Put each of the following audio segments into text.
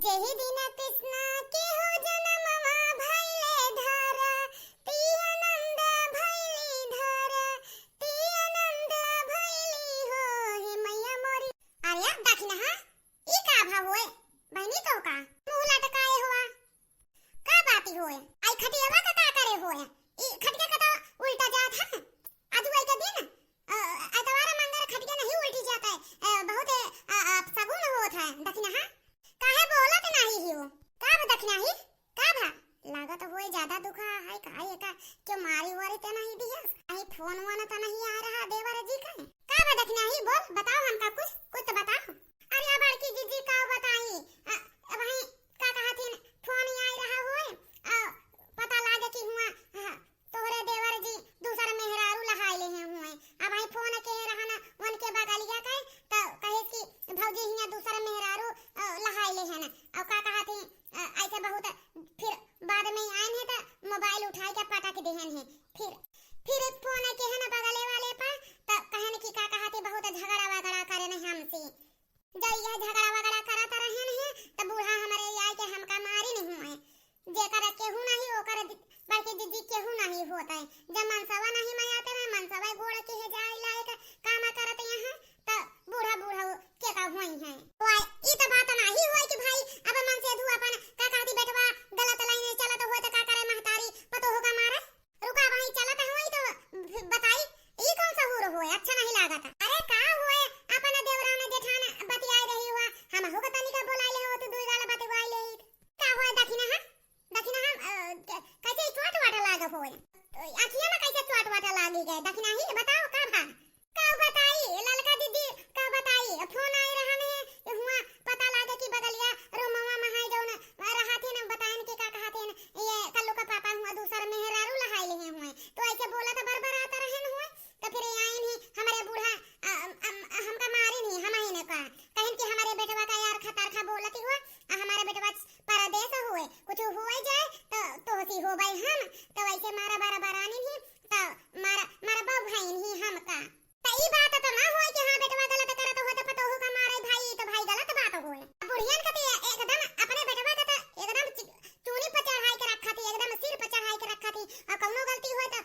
जेहि दिन कृष्ण के हो जन्मवा भइले धरा ती आनंद भइली धरा ती आनंद भइली हो हे मैया मोरी। अरे दखना हा ई का भाव होए बहनी तो का मुंह लटकाए हुआ का बाती होए आई खटियावा का करे होए ई खटिया का तो उल्टा जात है आज वही का दिन आतवार मंगर खटिया नहीं उल्टी जाता है बहुत सगुन होत है दखना हा काहे बोलत नहीं हियो का दखना ही का भा लागत होए ज्यादा दुखा है काहे का क्यों मारी वारी त नहीं दिया आई फोन वन त नहीं आ रहा देवर जी का दखना ही बोल बताओ हमका कुछ तो बताओ। अरे बड़की जीजी का बताई वही का कहथिन फोन आई रहा होए पता लागे कि हुआ तोहरे देवर जी दूसरा मेहरारू लहाइले हैं हुए अब आई फोन के रहना उनके बगलिया का त कहे कि भौजी हिया दूसरा मेहरारू लहाइले हैं ना और का कहथिन ऐसे बहुत फिर बाद में आए हैं तो मोबाइल उठाई के पटक देहन है फिर फोन के है ना बगले वाले पर त कहन की का कहते बहुत झगड़ा वगड़ा करे न हमसे जब यह झगड़ा वगड़ा करत रहन है त बूढ़ा हमारे आए के हमका मारी नहीं हुए जेकर केहू नहीं ओकर बड़के दीदी केहू नहीं होता है जब मनसवा नहीं मैं आते ना मनसवा गोड़ के है जाए लायक काम करते यहाँ त बूढ़ा के का होई है तो ई त बात नहीं होई कि भाई अब मन से धु अपन का कहती बेटवा गलत लाइन चलत होए त का करे महतारी पतो होगा मारे रुका भाई चलत होई तो बताई ई कौन सा हुर होए अच्छा नहीं लागत। अरे का होए अपन देवरान जेठान बतियाई रही हुआ हम होगा तनी का बोलाइले हो तो दुई गाल बतिवाइले का होए दखिना हम कैसे चोट वाट लाग होए आखिया में कैसे चोट वाट लागी गए दखिना ही बताओ का बताई ललका दीदी का बताई फोन आई रहा ने हुआ पता लागे कि बगलिया रोमवा महाई जौन रहा थे न बताएन के का कहते न ये कल्लू का पापा हुआ दूसरा मेहरारू लहाइले हैं हुए तो ऐसे बोला तो बरबर आता रहन हुए तो फिर आइन ही हमारे बूढ़ा हमका मारे नहीं हम ही ने कहा कहन कि हमारे बेटवा का यार खतरखा बोलती हुआ हमारे बेटवा परदेश हुए कुछ हुए जाए तो होती हो भाई हम तो वैसे मारा बराबरानी ही तो मारा बाप भाई ही हमका तो ई बात तो ना होए कि हां बेटवा गलत करत हो तो पतो होगा मारे भाई तो भाई गलत बात होए बुढ़ियन का एकदम अपने बेटवा का तो एकदम चूनी पर चढ़ाई के रखा थी एकदम सिर पर चढ़ाई के रखा थी और कौनो गलती हुए तो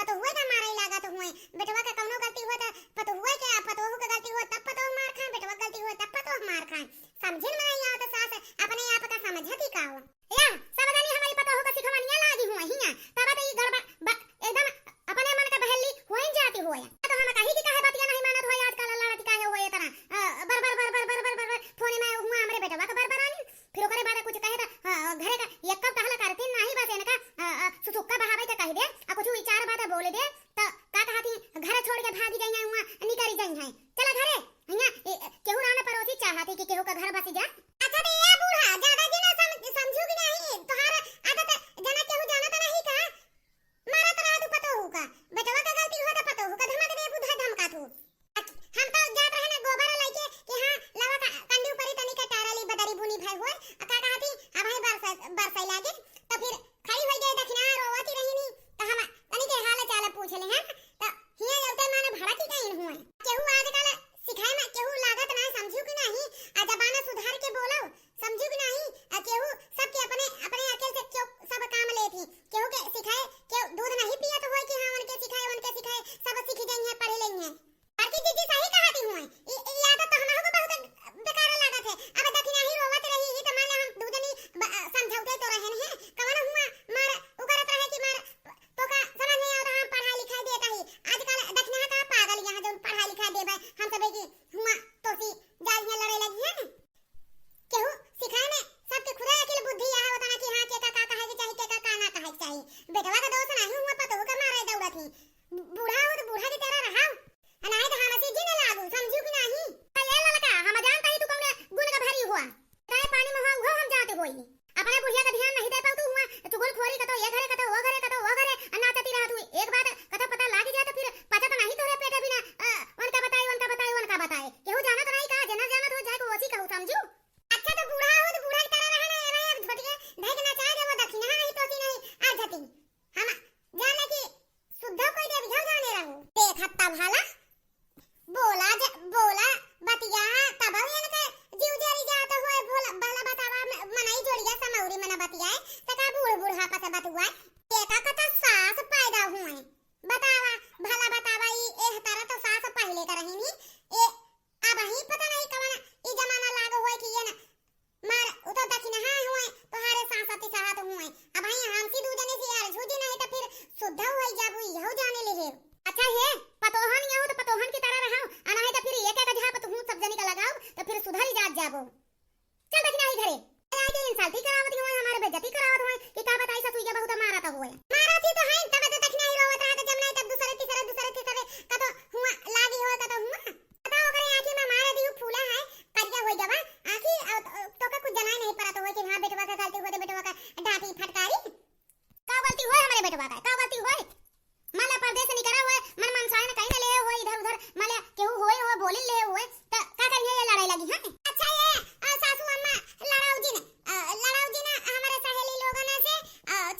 पतो हुए का मारे लागत हुए बेटवा का कौनो गलती हुए तो पतो हुए के पतो हो का गलती हुए तब पतो मार खाए बेटवा गलती हुए तब पतो मार खाए समझन में नहीं आता सास अपने आप का समझती का हो या सबदानी हमारी पतो हो का सिखवनिया लागी हुए हिया तब तो ई गड़बड़ एकदम अपने मन का बहली होई जाती होए तो हम कही कि काहे बतिया नहीं मानत होए आजकल लड़ती काहे होए इतना बर फोन में हुआ हमरे बेटवा का बरबरानी फिर ओकरे बाद कुछ कहे तो घरे का एक कब कहला करती नहीं बस इनका सुसुक्का बहावे के कह दे आ कुछ विचार बात बोले दे तो का कहती घर छोड़ के भागी जाई हुआ निकल जाई है चला घरे हिया केहू राने पड़ोसी चाहती कि केहू का घर बस जा अच्छा तो ये बूढ़ा ज्यादा दिन समझू कि नहीं तोहार आदत जना केहू जानत नहीं का मारा तरा तू पतो होगा बेटवा का गलती हो तो पतो होगा धमक दे बुधा धमका तू हम तो जात रहे ना गोबर लेके कि हां लवा का कंडी ऊपर तनी का टारली बदरी बुनी भाई होय का कहती अब भाई बरसाई लागे तो फिर खड़ी हो गई दखना रोवती रही नी तो हम तनी के हाल चाल पूछ ले हैं तो हिया जबते माने भाड़ा की कहीं हुए केहू आजकल सिखाए में केहू लागत ना समझू कि नहीं आ जबाना सुधार के बोलो समझू कि नहीं केहू सबके अपने अकेले से क्यों सब काम लेती केहू के सिखाए केहू दूध नहीं पिया तो होय कि हां उनके सिखाए सब सीख जाई है पढ़ लेंगे बाकी दीदी सही कहती हुए ये आदत तो हमहु को बहुत बेकार लागत है अब दखिना ही रोवत रही ही तो मान हम दूधनी समझौते तो रहन है कवन हुआ मार उगरत रहे कि मार तो का समझ नहीं आ रहा पढ़ाई लिखाई देता ही आजकल दखिना का पागल यहां जो पढ़ाई लिखाई देबे हम सब की हुआ तो सी जालियां लड़े लगी है केहू सिखाए में सबके खुदा अकेले बुद्धि यह होता ना कि हां के का कहे के चाहिए के का ना कहे के चाहिए बेटवा का दोस्त नहीं हुआ पतो का मारे दौड़ा थी बूढ़ा हो तो बूढ़ा की तरह रहा नहीं तो हम ऐसे जीने लागू समझू कि नहीं ये लड़का हम जानता ही तू कौन गुण का भरी हुआ काय पानी में हुआ हम जाते होई अपने बुढ़िया का ध्यान नहीं दे पाऊ तू हुआ चुगल खोरी का तो ये घरे का तो वो घरे नाचती रहा तू एक बात कथा पता लागी जाए तो फिर पता तो नहीं तोरे पेटे बिना उनका बताए केहू जानत नहीं का जना जानत हो जाए को ओसी कहू समझू अच्छा तो बूढ़ा हो तो बूढ़ा की तरह रहना है भाई झोटिए धक ना चाहे वो दक्षिणा ही तो नहीं आ जाती हम जाने की शुद्ध कोई दे बिझल जाने रहू देख हत्ता भाला बोला बतिया तब इनके जीव जरी जात होए भोला बाला बतावा बतियाए तका बूढ़ बूढ़ापा से बतुआए एका कथा सास पैदा हुए बतावा भला बतावा ई एह तारा तो सास पहले का रहीनी ए अब ही पता नहीं कवन ई जमाना लागो होय कि ये ना मार उतो दक्षिण हां हुए तोहारे सासती साहत हुए अब ही हमसी दू जने से यार झूठी नहीं तो फिर शुद्ध होई जाबू यहो जाने ले हे अच्छा है पतोहन यहो तो पतोहन की तरह रहो आ नहीं तो फिर एक एक जहां पे तू सब जने का लगाओ तो फिर सुधर जात जाबो चल दक्षिण आई घरे आके इंसल्टी करावत हुए हमारे बेइज्जती करावत हुए कि का बताई सा तुइया बहुत मारा तो हुए मारा थी तो है तब तो दक्षिण आई रोवत रहा जब नहीं तब दूसरे तीसरे का तो हुआ लागी हो का तो हुआ बताओ करे आंखी में मारे दियो फूला है करिया हो जावा आंखी तो का कुछ जनाई नहीं पड़ा तो होय कि हां बेटवा का गलती होय तो बेटवा का डांटी फटकारी का गलती होय हमारे बेटवा का गलती होय माला परदेश निकरा हुए मन मनसाय न कहीं ले हुए इधर उधर माले केहू होए हो बोली ले हुए त का करिए ये लड़ाई लगी है अच्छा ये सासू अम्मा लड़ाऊ जी ने हमारे सहेली लोगों ने से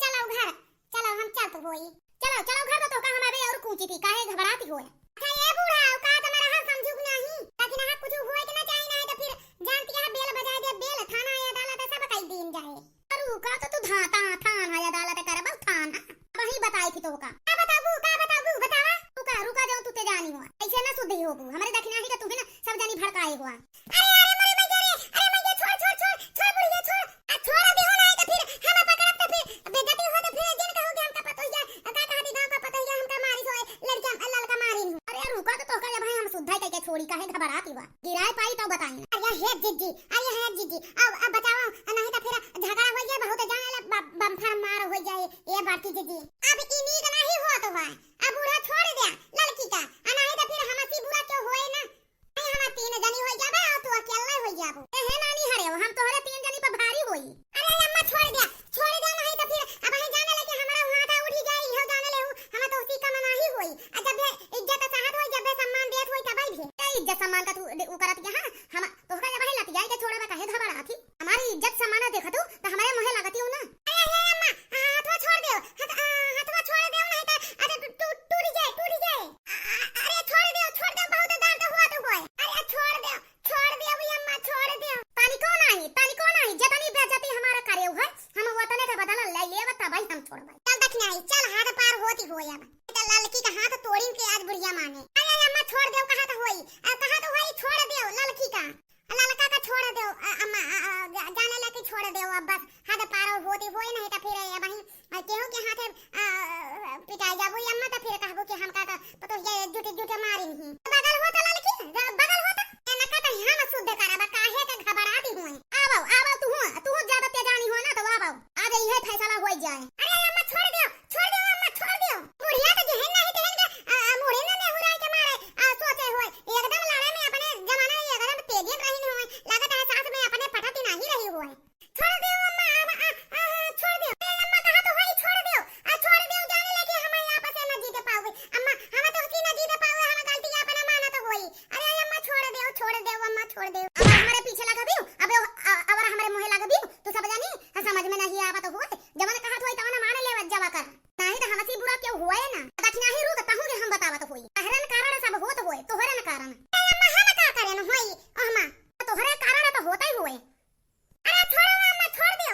चलो घर चलो हम चल तो होई चलो घर तो का हमारे और कूची थी काहे घबराती होए अच्छा ये बूढ़ा का तो मेरा हाल समझू नहीं लेकिन हां कुछ हुए कि ना चाहिए नहीं तो फिर जानती है बेल बजा दे बेल थाना या अदालत सब कई दिन जाए अरु का तो तू थाना या अदालत करबा थाना वही बताई थी तो का बतावा रुका जाओ तू ते जानी हुआ ऐसे ना सुधी होबू हमारे दक्षिणाही का तू भी ना सब जानी भड़काए हुआ अरे मैं छोड़ बुढ़िया छोड़ दे हो ना तो फिर हम पकड़ब तो फिर बेइज्जती हो तो फिर जिन कहो कि हमका पतोहिया का कहती गांव का पतोहिया हमका मारी सोए लड़का मारी अरे रुका तो का भाई हम सुधाई करके छोड़ी काहे घबराती हुआ गिराए पाई तो बताई अरे हे जीजी अब बताओ नहीं तो फिर झगड़ा हो जाए बहुत जाने बम्फर मार हो जाए ये बात जीजी अब इन्हीं का नहीं हो तो भाई अब बूढ़ा छोड़ दिया लड़की का नहीं तो फिर हमसी बुरा क्यों होए ना नहीं हम तीन जनी हो जाबे और तू अकेला हो जाबो एहे नानी हरे हम तोहरे तीन जनी पर भारी होई अरे अम्मा छोड़ दिया नहीं तो फिर अब ही जाने लगे हमारा हाथ उठी जाए इहो जाने ले हम तो उसी का मना ही होई जब इज्जत साहत होई जब सम्मान देत होई तब ही ए इज्जत सम्मान का तू उ करत के हां हम तोहरा जब ही लत जाए के छोड़बा काहे घबरा थी हमारी इज्जत सम्मान देखत तो हमारे मुंह लगती हो ना अरे अम्मा हाथवा छोड़ दो हाथवा छोड़ दो नहीं तो अरे टूट जाए अरे छोड़ दो बहुत दर्द हुआ तो होए अरे छोड़ दे भी अम्मा छोड़ दो पानी को नहीं जतनी बेइज्जती हमारा करे हुआ हम वतने का बदला ले लेव तब ही हम छोड़बा चल दक्षिण आई चल हाथ पार होती होय अब तो लड़की का हाथ तोड़ीन के आज बुढ़िया माने अरे अम्मा छोड़ दो कहां तो होई छोड़ दो लड़की का लड़का का छोड़ दो अम्मा जाने लगे छोड़ दो अब बस हाथ पार होती होई नहीं तो फिर अब ही केहू के हाथे पिटाई जाबो अम्मा तो फिर कहबो कि हमका तो ये जुटे मारी नहीं बगल होता लड़की बगल होता एना का तो हम शुद्ध करबा काहे के घबराती हुई आवो तू ज्यादा तेजानी हो ना तो आवो आज यही फैसला हो जाए अरे अम्मा छोड़ दो अम्मा छोड़ दो बुढ़िया तो जहन नहीं तेहन मुड़े ना हुराई के मारे सोचे होय एकदम लड़े में अपने जमाना एकदम तेजियत रही नहीं होय लागत है सास में अपने पटती नहीं रही होय छोड़ दो अम्मा छोड़ दो अम्मा कहा तो होई छोड़ दो जाने लगे हम आपस में न जीते पाओगे अम्मा हम तो उसी न जीते पाओगे हम गलती अपना माना तो होई अरे अम्मा छोड़ दो अम्मा छोड़ दो अब हमारे पीछे लगा भी अब और हमारे मुंह लगा भी तू सब जानी समझ में नहीं आवा तो होए जवन कहा होई तवन मान ले जवा कर नहीं तो हमसी बुरा क्यों हुए ना दक्षिणा ही रुक कहूं हम बतावा तो होई कहरन कारण सब होत होए तोहरे न कारण अम्मा हम का करेन होई अम्मा तोहरे कारण तो होता ही हुए अरे छोड़ो अम्मा छोड़ दो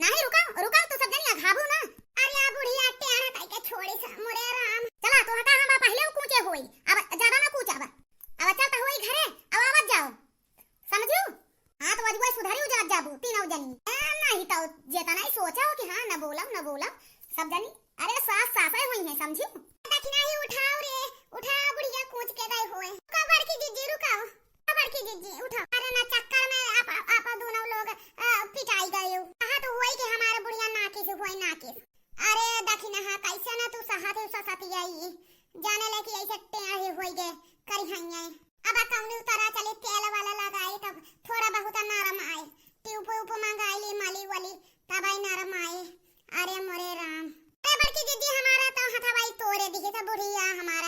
नहीं रुकाओ तो सब जनी घाबू ना अरे बुढ़िया टेढ़ा कई के छोड़ी सा मोरे राम चला तो हटा हम पहले कूचे होई अब ज्यादा ना कूचा अब चलता होई घरे अब आवाज जाओ समझू हां तो वजवा सुधारी जात जाबू तीनों जनी नहीं तो जेता नहीं सोचा हो कि हां न बोला सब जनी अरे सास हुई है समझू दक्षिणा ही उठा बुढ़िया कूच के गए होए कबर की जीजी रुकाओ कबर की जीजी उठो अरे ना चक्कर में आप दोनों लोग पिटाई गए हो कहा तो हुई कि हमारे बुढ़िया नाकिस अरे दक्षिणा हां कैसे ना तू सहाते ससाती आई जाने लगी ऐसे टेढ़े होई गए करी हइया अब कौनी उतरा चले तेल वाला लगाई तब थोड़ा बहुत नरम आए ट्यूब मंगाई माली वाली तब आई नरम आए अरे मोरे राम बड़की दीदी हमारा तो हथवाई तोड़े दिखे तो बुढ़िया हमारा